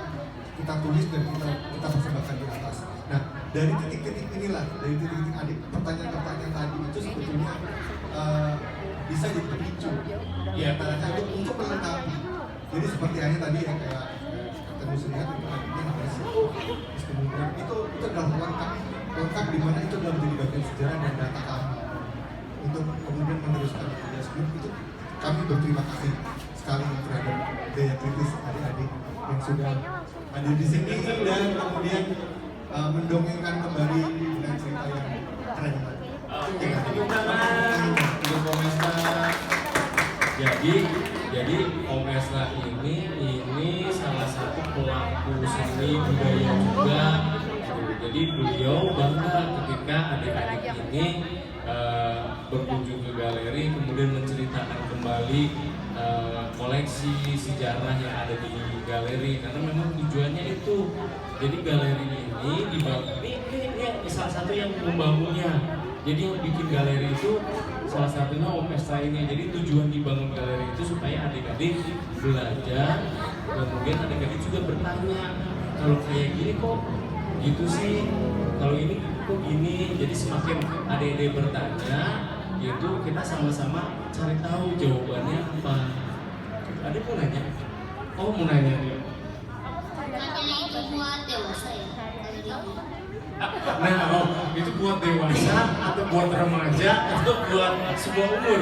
[SPEAKER 6] tulis dan kita persembahkan di atas. Nah, dari titik-titik inilah, dari titik-titik adik pertanyaan-pertanyaan tadi itu sebetulnya bisa jadi pemicu di antaranya untuk melengkapi. Jadi seperti hanya tadi yang kayak Kapten Muslihat itu adiknya namanya si. Terus kemudian itu adalah lengkap di mana itu adalah menjadi bagian sejarah dan data kami untuk kemudian meneruskan kerja sebelum itu. Kami berterima kasih sekali terhadap daya kritis adik-adik yang sudah hadir di sini dan kemudian mendongengkan kembali dengan cerita yang keren tadi.
[SPEAKER 1] Oke, tepuk tangan untuk Om Esra. Jadi Om Esra ini salah satu pelaku seni budaya juga. Jadi beliau bangga ketika adik-adik ini berkunjung ke galeri, kemudian menceritakan kembali koleksi sejarah yang ada di galeri, karena memang tujuannya itu. Jadi galeri ini dibangun, ini salah satu yang membangunnya. Jadi yang bikin galeri itu salah satunya Om Esra ini. Jadi tujuan dibangun galeri itu supaya adik-adik belajar, kemudian adik-adik juga bertanya, kalau kayak gini kok gitu sih, kalau ini kok gini. Jadi semakin adik-adik bertanya, itu kita sama-sama cari tahu jawabannya apa. Adik mau nanya? Oh, mau nanya dia.
[SPEAKER 2] Katanya itu buat dewasa ya.
[SPEAKER 1] Nah, itu buat dewasa atau buat remaja atau buat semua umur?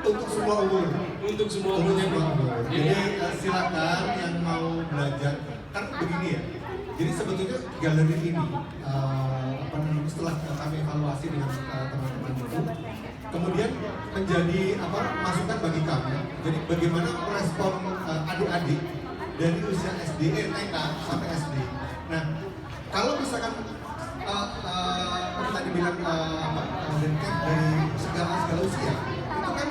[SPEAKER 6] Untuk semua umur.
[SPEAKER 1] Untuk semua
[SPEAKER 6] Untuk
[SPEAKER 1] umurnya.
[SPEAKER 6] semua umur. Jadi
[SPEAKER 1] Jadi
[SPEAKER 6] silakan yang mau belajar. Kan begini ya. Jadi sebetulnya galeri ini apa namanya, setelah kami evaluasi dengan teman-teman itu, kemudian menjadi masukan bagi kami. Jadi bagaimana merespon adik-adik dari usia SD, TK sampai SD. Nah, kalau misalkan tadi bilang dari segala usia, itu kan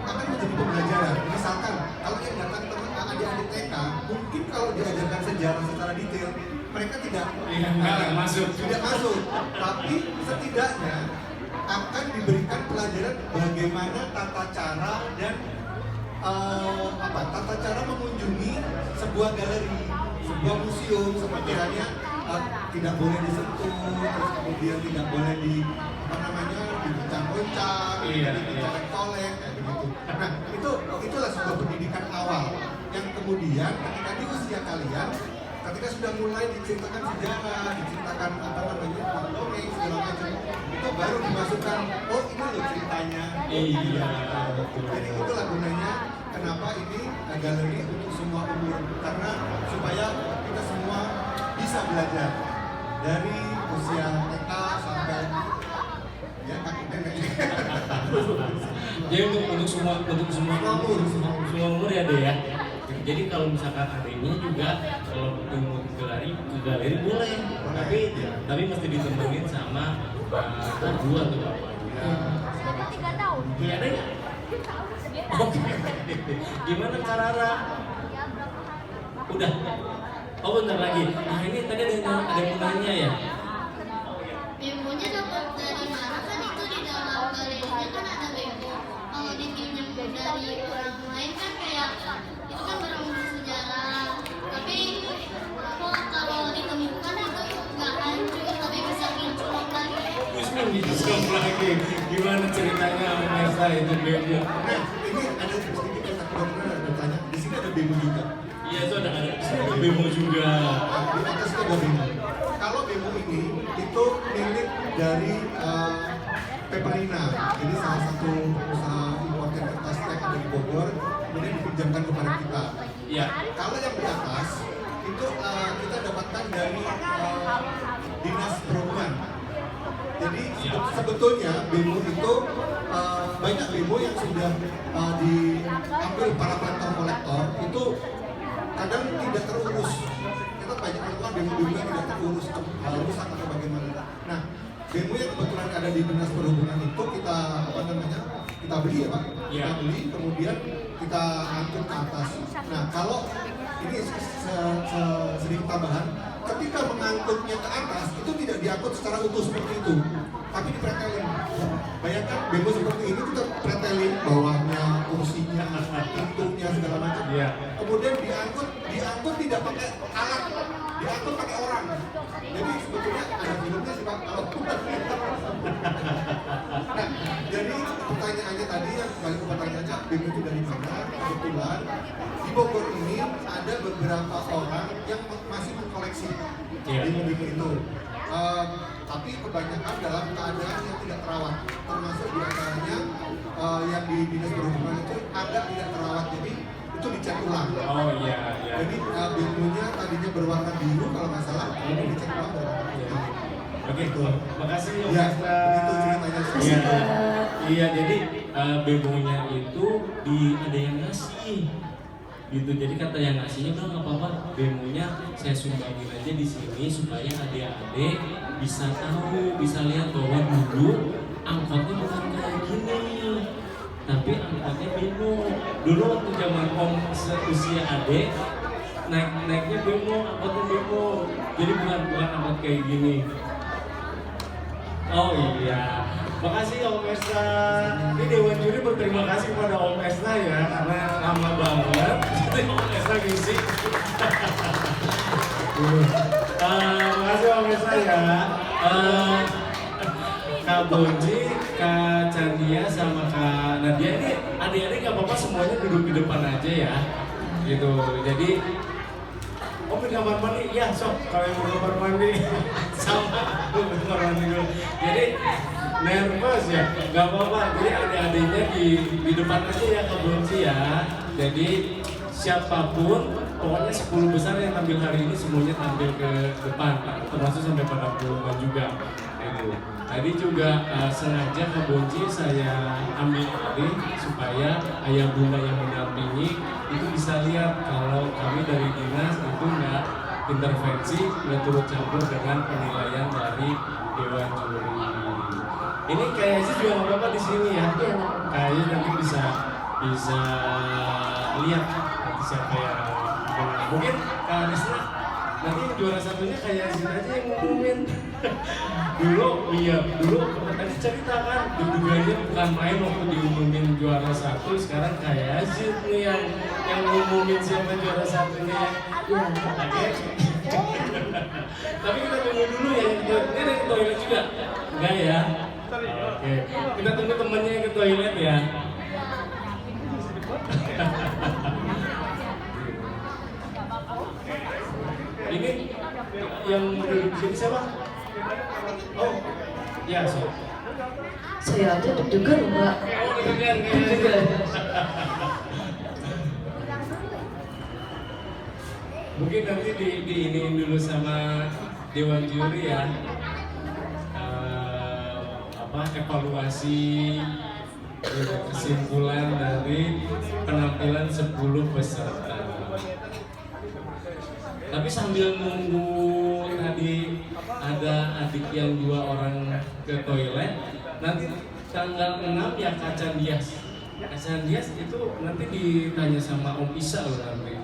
[SPEAKER 6] akan menjadi pembelajaran. Misalkan kalau yang datang adik-adik TK, mungkin kalau diajarkan sejarah secara detail, mereka tidak
[SPEAKER 1] masuk.
[SPEAKER 6] tidak masuk. Tapi setidaknya akan diberikan pelajaran bagaimana tata cara dan tata cara mengunjungi sebuah galeri, sebuah museum, seperti halnya tidak boleh disentuh, terus kemudian tidak boleh digoncang-goncang, dicolek-colek, kayak begitu. Nah, itulah sebuah pendidikan awal yang kemudian ketika di usia kalian, ketika sudah mulai diceritakan sejarah, diceritakan dongeng segala macam, itu baru dimasukkan, oh ini loh ceritanya.
[SPEAKER 1] Iya.
[SPEAKER 6] Jadi itulah gunanya kenapa ini galeri untuk semua umur, karena supaya kita semua bisa belajar dari usia TK sampai
[SPEAKER 1] Jadi untuk semua umur ya deh ya. Jadi kalau misalkan adanya juga kalau mau ke galeri boleh, tapi mesti ditemenin sama ibu atau bapaknya.
[SPEAKER 4] Selama 3 tahun.
[SPEAKER 1] Iya ada nggak? Oke. Gimana Karara? Udah. Oh bentar lagi. Nah ini tadi ada yang nanya ya.
[SPEAKER 2] Bemonya dapat dari mana kan itu di dalam galerinya kan ada bemo. Kalau dipinjam dari orang lain kan kayak itu kan barang bersejarah. Tapi kalau ditemukan itu nggak hancur tapi bisa kinclong lagi.
[SPEAKER 1] Bisa lagi. Gimana ceritanya Mesa itu bemo?
[SPEAKER 6] Nah, ini ada sedikit yang aku ada tanya. Di sini ada bemo juga.
[SPEAKER 1] Iya itu ada bemo juga.
[SPEAKER 6] Di atas itu ada bemo. Kalau bemo ini itu milik dari Peperina. Ini salah satu pengusaha importer kertas yang ada di Bogor. Kemudian dipinjamkan kepada kita.
[SPEAKER 1] Iya.
[SPEAKER 6] Kalau yang di atas itu kita dapatkan dari dinas perhubungan. Jadi sebetulnya bemo itu banyak bemo yang sudah diambil para kolektor itu kadang tidak terurus. Kita banyak menemukan bemo-bemo yang tidak terurus, rusak atau bagaimana. Nah, bemo yang kebetulan ada di dinas perhubungan itu kita beli ya Pak.
[SPEAKER 1] Iya.
[SPEAKER 6] Kita beli kemudian kita angkut ke atas. Nah, kalau ini sedikit tambahan, ketika mengangkutnya ke atas itu tidak diangkut secara utuh seperti itu, tapi dipretelin. Bayangkan bemo seperti ini kita pretelin bawahnya, kursinya, pintunya segala macam.
[SPEAKER 1] Iya.
[SPEAKER 6] Kemudian diangkut tidak pakai alat, diangkut pakai orang. Jadi sebetulnya ada filmnya sih Pak. Nah, jadi pertanyaannya tadi yang kembali ke pertanyaannya bemo itu dari mana? Kebetulan di Bogor ini ada beberapa orang yang masih mengkoleksi bemo-bemo itu. Tapi kebanyakan dalam keadaan yang tidak terawat, termasuk diantaranya yang di dinas perhubungan itu agak tidak terawat, jadi itu dicat ulang.
[SPEAKER 1] Oh iya.
[SPEAKER 6] Jadi bemonya tadinya berwarna biru kalau nggak salah, ini dicat ulang berwarna putih.
[SPEAKER 1] Oke, makasih Om
[SPEAKER 6] Ya,
[SPEAKER 1] Mesta.
[SPEAKER 6] begitu ceritanya.
[SPEAKER 1] Iya, jadi bemonya itu ada yang ngasih. Gitu, jadi kata yang ngasihnya udah nggak apa-apa, bemonya saya sumbangin aja di sini supaya adik-adik bisa tahu, bisa lihat bahwa dulu angkotnya bukan kayak gini, tapi angkotnya bemo. Dulu waktu zaman Om seusia adik naiknya bemo, angkotnya bemo, jadi bukan angkot kayak gini. Oh iya, makasih Om Esta. Ini Dewan Juri berterima kasih kepada Om Esta ya, karena lama banget. Jadi Om Esta ngisi. Makasih Om Esta ya. Kak Bonji, Kak Chandia sama Kak Nadia ini adik-adik nggak apa-apa semuanya duduk di depan aja ya. Gitu. Jadi Om di kamar mandi, ya sok kalau yang mau kamar mandi sama di kamar mandi dulu. Jadi nervous ya, nggak apa-apa. Jadi adik-adiknya di depan aja ya Kak Bonci ya. Jadi siapapun, pokoknya 10 besar yang tampil hari ini semuanya tampil ke depan, termasuk sampai pada puluhan juga. Gitu. Tadi juga sengaja Kak Bonci saya ambil alih supaya ayah bunda yang mendampingi itu bisa lihat kalau kami dari dinas itu nggak intervensi, nggak turut campur dengan penilaian dari Dewan Juri. Ini kayaknya juga nggak apa-apa di sini ya. Kayaknya nanti bisa lihat nanti siapa yang menang. Mungkin Kak Risna nanti juara satunya kayak Zin aja yang ngumumin. Dulu tadi cerita kan deg-degannya bukan main waktu diumumin juara satu, sekarang kayak Zin nih yang ngumumin siapa juara satunya. Oke. Tapi kita tunggu dulu ya, ini ada ke toilet juga? Enggak ya? Oke, kita tunggu temennya yang ke toilet ya. Ini yang duduk sini siapa? Oh, ya so.
[SPEAKER 3] Saya aja deg-degan Mbak.
[SPEAKER 1] Oh, deg-degan. Mungkin nanti diiniin dulu sama Dewan Juri ya. Evaluasi kesimpulan dari penampilan 10 peserta. Tapi sambil nunggu tadi ada adik yang 2 orang ke toilet, nanti tanggal 6 ya Kacan Dias. Kacan Dias itu nanti ditanya sama Om Isa loh nanti.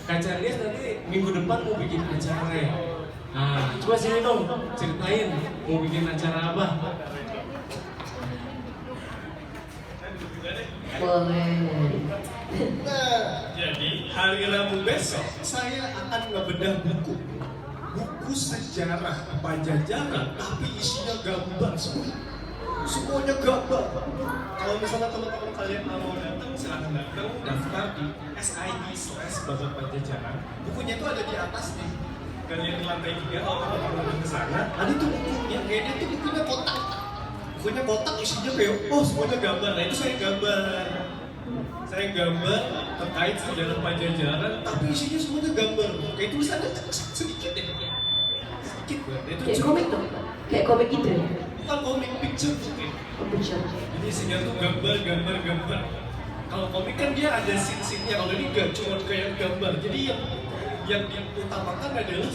[SPEAKER 1] Kacan Dias nanti minggu depan mau bikin acara ya. Nah, coba sini dong, ceritain mau bikin acara apa?
[SPEAKER 3] Boleh.
[SPEAKER 5] Nah, jadi hari Rabu besok saya akan ngebedah buku sejarah Pajajaran, tapi isinya gambar semua. Semuanya gambar. Kalau misalnya teman-teman kalian mau datang, silahkan datang, daftar di SID/Babat Pajajaran. Bukunya itu ada di atas nih. Kalian di lantai 3 kalau teman-teman ke sana, ada tuh bukunya. Kayaknya tuh bukunya kotak. Bukunya kotak isinya kayak, oh semuanya gambar. Nah itu saya gambar. Saya gambar terkait sejarah Pajajaran, tapi isinya semuanya gambar. Kayak tulisannya sedikit ya. Sedikit banget. Itu
[SPEAKER 3] Kayak komik dong? Kayak komik gitu ya?
[SPEAKER 5] bukan komik picture mungkin.
[SPEAKER 3] Picture.
[SPEAKER 5] Jadi isinya tuh gambar. Kalau komik kan dia ada scene-scene-nya, kalau ini gak cuma kayak gambar. Jadi yang diutamakan adalah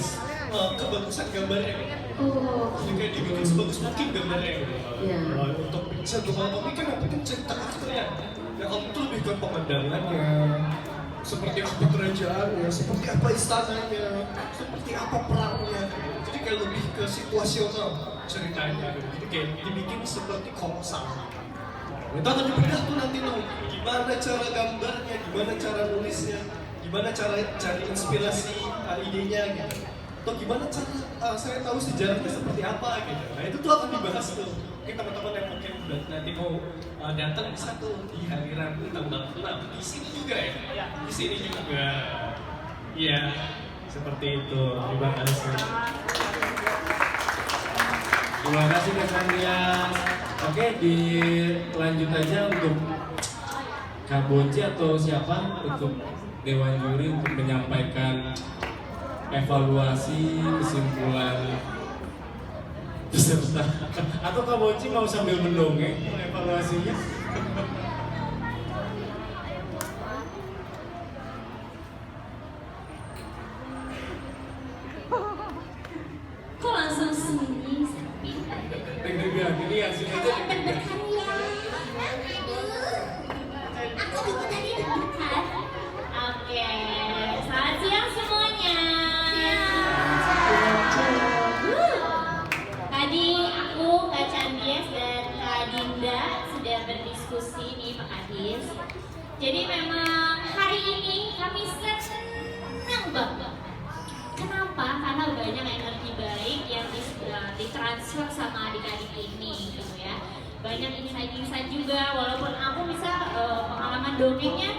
[SPEAKER 5] kebagusan gambarnya.
[SPEAKER 3] Oh.
[SPEAKER 5] Jadi kayak dibikin sebagus mungkin gambarnya.
[SPEAKER 3] Iya.
[SPEAKER 5] Untuk picture, kalau komik kan yang penting cerita karakternya. Ya kalau itu lebih ke pemandangannya, seperti apa kerajaannya, seperti apa istananya, seperti apa perangnya. Jadi kayak lebih ke situasional ceritanya. Jadi kayak dibikin seperti kolosal. Kita akan dibedah tuh nanti loh, gimana cara gambarnya, gimana cara nulisnya, gimana cara cari inspirasi idenya gitu. Atau gimana cara saya tahu sejarahnya seperti apa gitu. Nah itu tuh akan dibahas tuh. Mungkin teman-teman yang mungkin nanti mau datang bisa tuh di hari Rabu tanggal 6 di sini juga ya. Di sini juga. Iya, seperti itu. Terima kasih.
[SPEAKER 1] Terima kasih Kak Sandias. Oke, dilanjut aja untuk Kak Bonci atau siapa untuk Dewan Juri untuk menyampaikan evaluasi kesimpulan peserta. Atau Kak Bonci mau sambil mendongeng evaluasinya?
[SPEAKER 2] Kok langsung sunyi?
[SPEAKER 1] Deg-degan, ini asli aja deg-degan.
[SPEAKER 2] Aku juga tadi deg-degan. Oke, selamat siang semuanya. Tadi aku, Kak Candias dan Kak Dinda sudah berdiskusi nih Pak Kadis. Jadi memang hari ini kami senang banget. Kenapa? Karena banyak energi baik yang ditransfer sama adik-adik ini gitu ya. Banyak insight-insight juga, walaupun aku bisa pengalaman dongengnya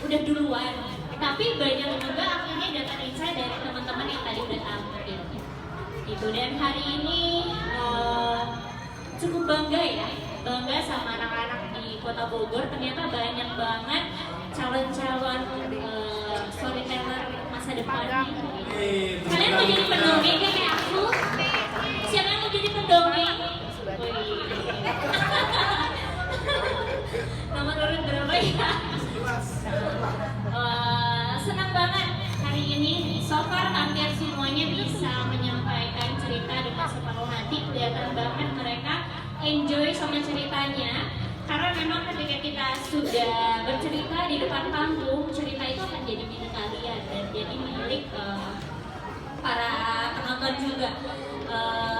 [SPEAKER 2] udah duluan, tapi banyak juga akhirnya dapat insight dari teman-teman yang tadi udah tampil gitu. Dan hari ini cukup bangga ya, bangga sama anak-anak di Kota Bogor. Ternyata banyak banget calon-calon storyteller masa depan. Kalian mau jadi pendongeng kayak aku? Siapa yang mau jadi pendongeng? Nomor urut berapa ya? Senang banget hari ini. So far hampir semuanya bisa menyampaikan cerita dengan sepenuh hati. Kelihatan banget mereka enjoy sama ceritanya. Karena memang ketika kita sudah bercerita di depan panggung, cerita itu akan jadi milik kalian dan jadi milik para penonton juga.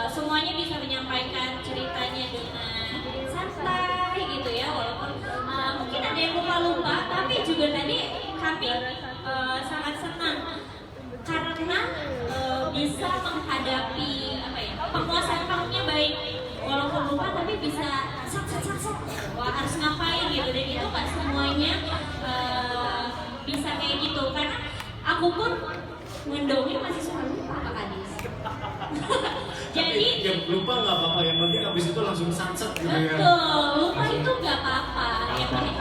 [SPEAKER 2] Semuanya bisa menyampaikan ceritanya dengan santai gitu ya, walaupun mungkin ada yang lupa-lupa, tapi juga tadi kami sangat senang karena bisa menghadapi penguasaan kamunya baik, walaupun lupa tapi bisa sak wah harus ngapain gitu. Dan itu nggak semuanya bisa kayak gitu, karena aku pun mendongeng masih suka lupa Pak Kadis. Jadi
[SPEAKER 1] yang lupa nggak apa-apa, yang penting habis itu langsung sunset gitu ya.
[SPEAKER 2] betul, lupa itu nggak apa-apa. Yang penting